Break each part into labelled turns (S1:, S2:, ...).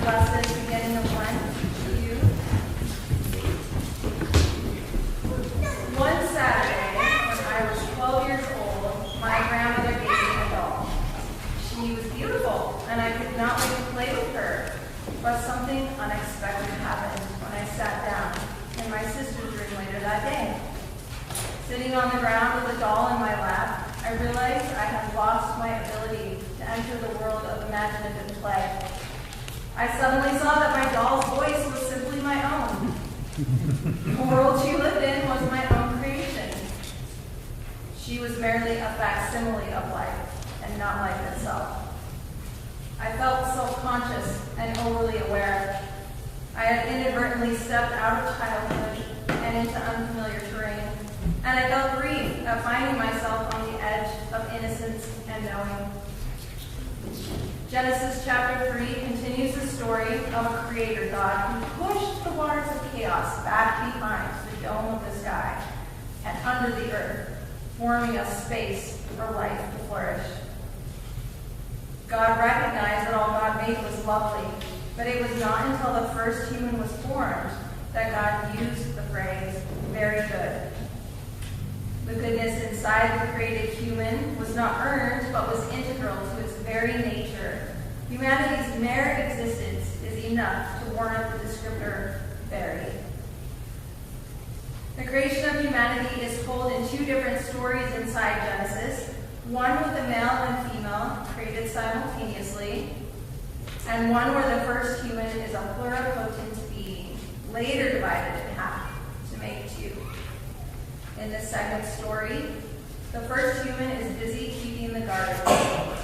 S1: lesson beginning of Lent to you. One Saturday, when I was 12 years old, my grandmother gave me a doll. She was beautiful, and I could not wait to play with her. But something unexpected happened when I sat down in my sister's room later that day. Sitting on the ground with a doll in my lap, I realized I had lost my ability to enter the world of imaginative play. I suddenly saw that my doll's voice was simply my own. The world she lived in was my own creation. She was merely a facsimile of life, and not life itself. I felt self-conscious and overly aware. I had inadvertently stepped out of childhood and into unfamiliar terrain, and I felt grief at finding myself on the edge of innocence and knowing. Genesis chapter 3 continues the story of a creator God who pushed the waters of chaos back behind the dome of the sky and under the earth, forming a space for life to flourish. God recognized that all God made was lovely, but it was not until the first human was formed that God used the phrase, very good. The goodness inside the created human was not earned, but was integral to its very nature. Humanity's mere existence is enough to warrant the descriptor very. The creation of humanity is told in two different stories inside Genesis, one with the male and female created simultaneously, and one where the first human is a pluripotent being, later divided in half to make two. In this second story, the first human is busy keeping the garden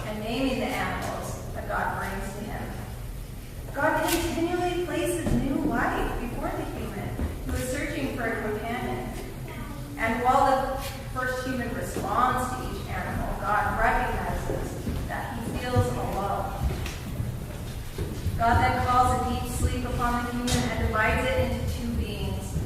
S1: and naming the animals that God brings to him. God continually places new life before the human who is searching for a companion. And while the first human responds to each animal, God recognizes that he feels alone. God then calls a deep sleep upon the human and divides it into two beings.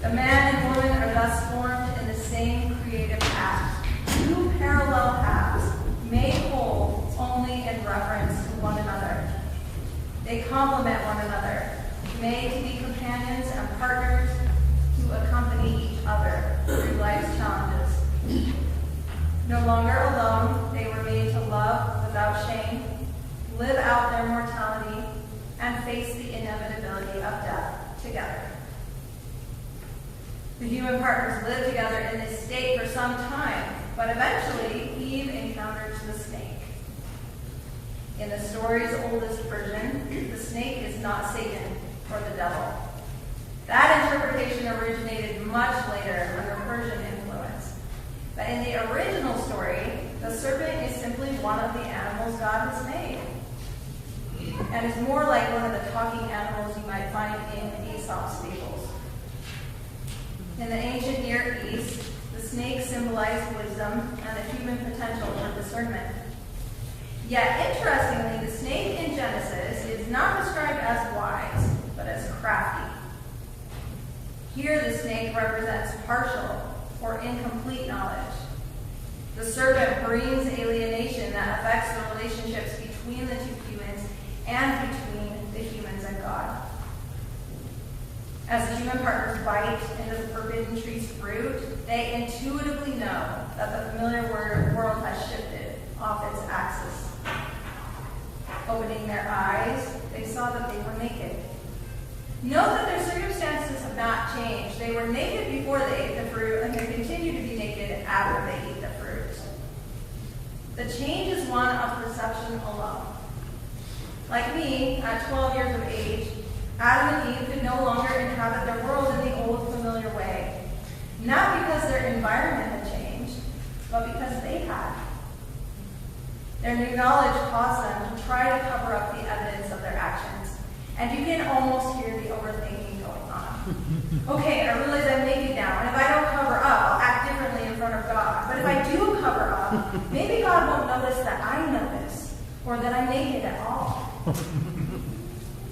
S1: The man and woman are thus formed in the same creative act, two parallel paths, made whole only in reference to one another. They complement one another, made to be companions and partners who accompany each other through life's challenges. No longer alone, they were made to love without shame, live out their mortality, and face the inevitability of death together. The human partners lived together in this state for some time, but eventually Eve encounters the snake. In the story's oldest version, the snake is not Satan or the devil. That interpretation originated much later under Persian influence. But in the original story, the serpent is simply one of the animals God has made, and is more like one of the talking animals you might find in Aesop's fables. In the ancient Near East, the snake symbolized wisdom and the human potential for discernment. Yet, interestingly, the snake in Genesis is not described as wise, but as crafty. Here, the snake represents partial or incomplete knowledge. The serpent brings alienation that affects the relationships between the two humans and between the humans and God. As the human partners bite into the forbidden tree's fruit, they intuitively know that the familiar world has shifted off its axis. Opening their eyes, they saw that they were naked. Note that their circumstances have not changed. They were naked before they ate the fruit, and they continue to be naked after they eat the fruit. The change is one of perception alone. Like me, at 12 years of age, Adam and Eve could no longer inhabit their world in the old familiar way. Not because their environment had changed, but because they had. Their new knowledge caused them to try to cover up the evidence of their actions. And you can almost hear the overthinking going on. Okay, I realize I'm naked now, and if I don't cover up, I'll act differently in front of God. But if I do cover up, maybe God won't notice that I notice, or that I'm naked at all.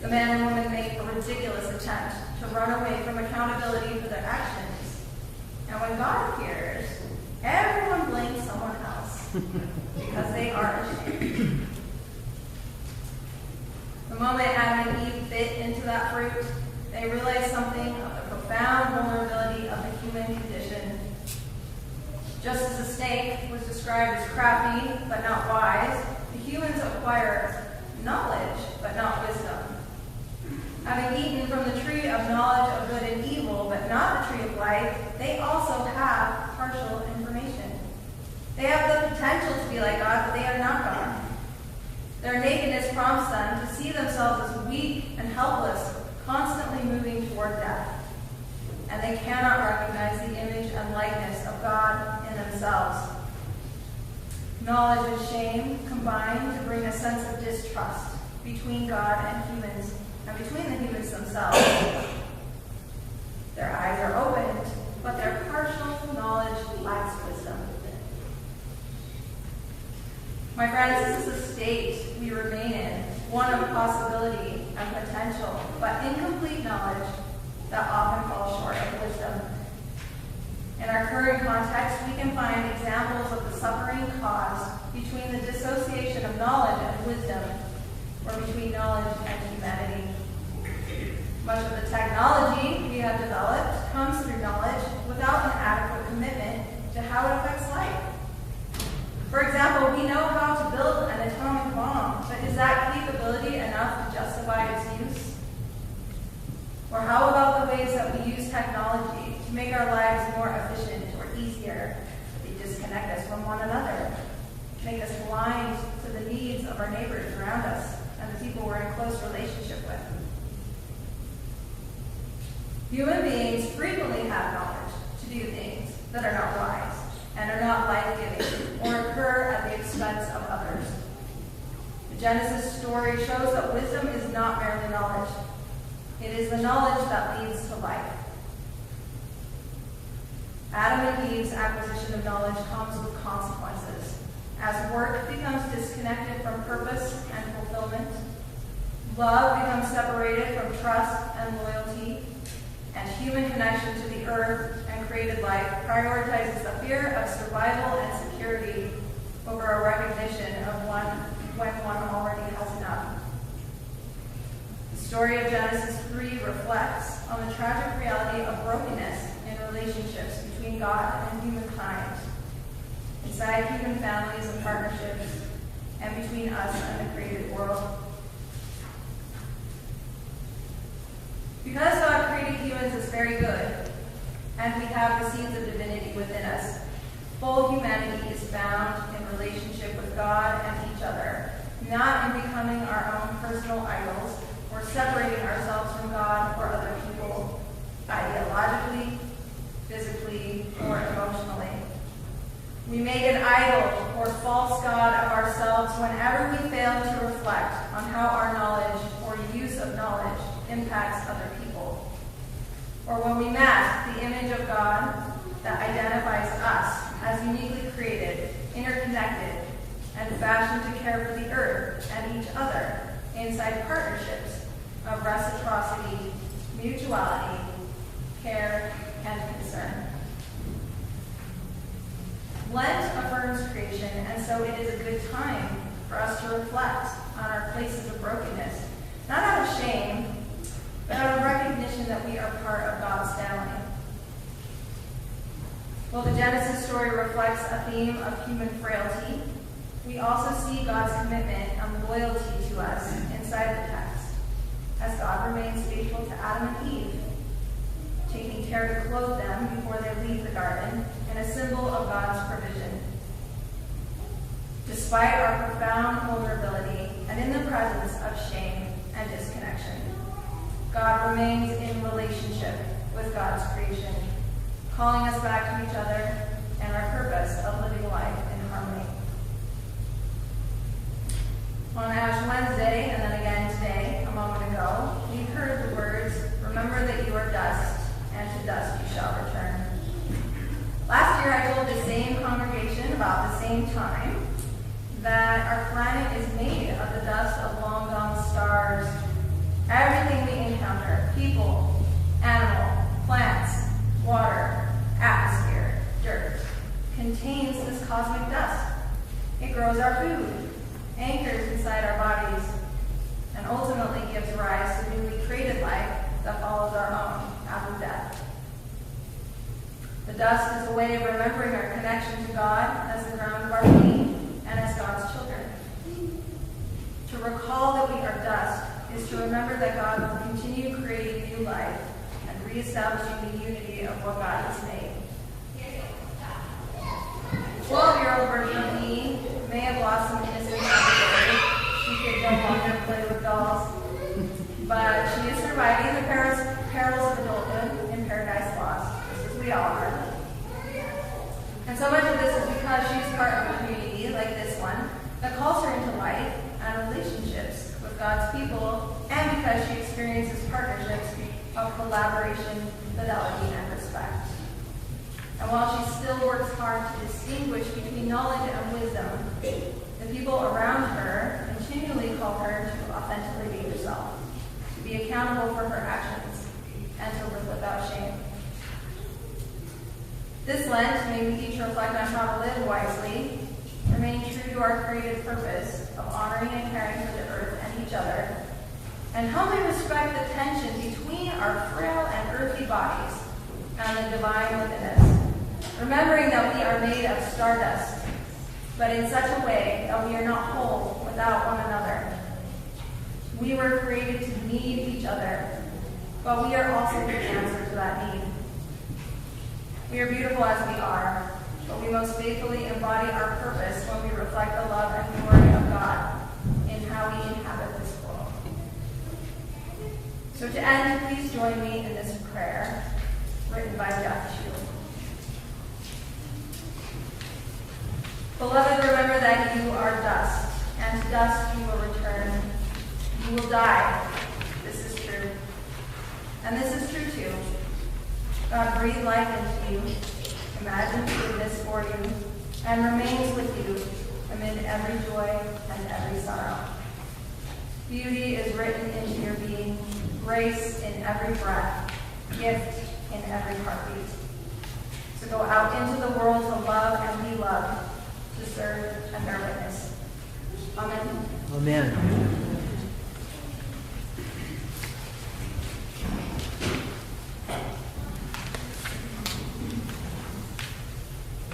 S1: The man and woman make a ridiculous attempt to run away from accountability for their actions. And when God appears, everyone blames someone else because they are ashamed. The moment Adam and Eve they realize something of the profound vulnerability of the human condition. Just as a snake was described as crafty but not wise, the humans acquire knowledge but not wisdom. Having eaten from the tree of knowledge of good and evil, but not the tree of life, they also have partial information. They have the potential to be like God, but they are not God. Their nakedness prompts them to see themselves as weak and helpless, constantly moving toward death. And they cannot recognize the image and likeness of God in themselves. Knowledge and shame combine to bring a sense of distrust between God and humans, and between the humans themselves. Their eyes are opened, but their partial knowledge lacks wisdom. My friends, this is a state we remain in, one of possibility and potential, but incomplete knowledge that often falls short of wisdom. In our current context, we can find examples of the suffering caused between the dissociation of knowledge and wisdom, or between knowledge and humanity. Much of the technology we have developed comes through knowledge without an adequate commitment to how it affects life. For example, we know how to build an atomic bomb, but is that capability enough to justify its use? Or how about the ways that we use technology to make our lives more efficient or easier? They disconnect us from one another, make us blind to the needs of our neighbors around us and the people we're in close relationship with. Human beings frequently have knowledge to do things that are not wise and are not life-giving or occur at the expense of others. The Genesis story shows that wisdom is not merely knowledge. It is the knowledge that leads to life. Adam and Eve's acquisition of knowledge comes with consequences. As work becomes disconnected from purpose and fulfillment, love becomes separated from trust and loyalty, and human connection to the earth and created life prioritizes the fear of survival and security over a recognition of when one already has enough. The story of Genesis 3 reflects on the tragic reality of brokenness in relationships between God and humankind, inside human families and partnerships, and between us and the created world. Because God created humans as very good, and we have the seeds of divinity within us, full humanity is found in relationship with God and each other, not in becoming our own personal idols or separating ourselves from God or other people, ideologically, physically, or emotionally. We make an idol or false god of ourselves whenever we fail to reflect on how our knowledge or use of knowledge impacts other people, or when we mask the image of God that identifies us as uniquely created, interconnected, and fashioned to care for the earth and each other inside partnerships of reciprocity, mutuality, care, and concern. Lent affirms creation, and so it is a good time for us to reflect on our places of brokenness, not out of shame, but out of recognition that we are part of God's family. While the Genesis story reflects a theme of human frailty, we also see God's commitment and loyalty to us inside the text, as God remains faithful to Adam and Eve, taking care to clothe them before they leave the garden, and a symbol of God's provision. Despite our profound vulnerability and in the presence of shame and disconnection, God remains in relationship with God's creation, calling us back to each other and our purpose of living life in harmony. On Ash Wednesday, and then again today, a moment ago, we heard the words, "Remember that you are dust, and to dust you shall return." Last year, I told the same congregation about the same time that our planet is made of the dust of long-gone stars. Everything we encounter, people, animal, plants, water, atmosphere, dirt, contains this cosmic dust. It grows our food, anchors inside our bodies, and ultimately gives rise to newly created life that follows our own after death. The dust is a way of remembering our connection to God as the ground of our being and as God's children. To recall that we are dust is to remember that God will continue creating new life and reestablishing the unity of what God has made. The 12-year-old version of me may have lost some innocence every day. She could no longer play with dolls, but she is surviving the perils of adulthood in Paradise Lost, just as we all are. And so much of this is because she's part of a community like this one that calls her into life and relationships with God's people, and because she experiences partnerships of collaboration, fidelity, and respect. And while she still works hard to distinguish between knowledge and wisdom, the people around her continually call her to authentically be herself, to be accountable for her actions, and to live without shame. This Lent, may we each reflect on how to live wisely, remain true to our creative purpose of honoring and caring for the earth and each other, and humbly respect the tension between our frail and earthly bodies and the divine within us, remembering that we are made of stardust, but in such a way that we are not whole without one another. We were created to need each other, but we are also the answer to that need. We are beautiful as we are, but we most faithfully embody our purpose when we reflect the love and glory of God in how we inhabit this world. So to end, please join me in this prayer written by Jeff Toone. Beloved, remember that you are dust, and to dust you will return. You will die. This is true. And this is true too. God breathed life into you, imagined goodness for you, and remains with you amid every joy and every sorrow. Beauty is written into your being, grace in every breath, gift in every heartbeat. So go out into the world to love and be loved, to serve and bear witness. Amen.
S2: Amen.